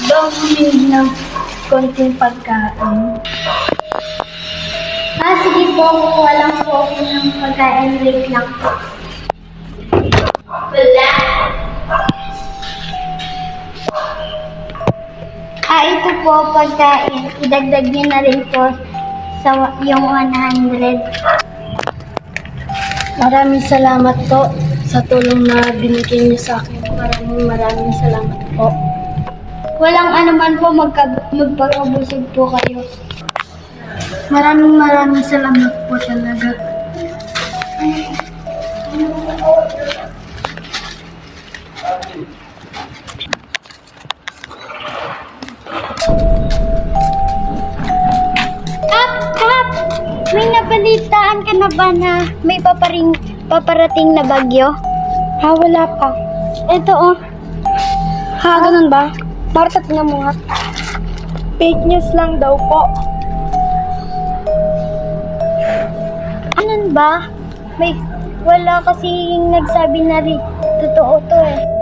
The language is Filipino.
daw bumili ng konting pagkain. Sige po, kuha lang po ako ng pagkain. Wait lang po. Wala. Ito po pagkain. Idagdag niyo na rin po sa yung 100. Maraming salamat po sa tulong na binigay niyo sa akin. Maraming salamat po. Walang anuman po, magpapabusog po kayo. Maraming salamat po talaga. Kap! May nabalitaan ka na ba na may paparating na bagyo? Wala pa. Ito oh. Ganun ba? Marta, tingnan mo nga. Fake news lang daw po. Anong ba? Wala kasing nagsabi na rin. Totoo to eh.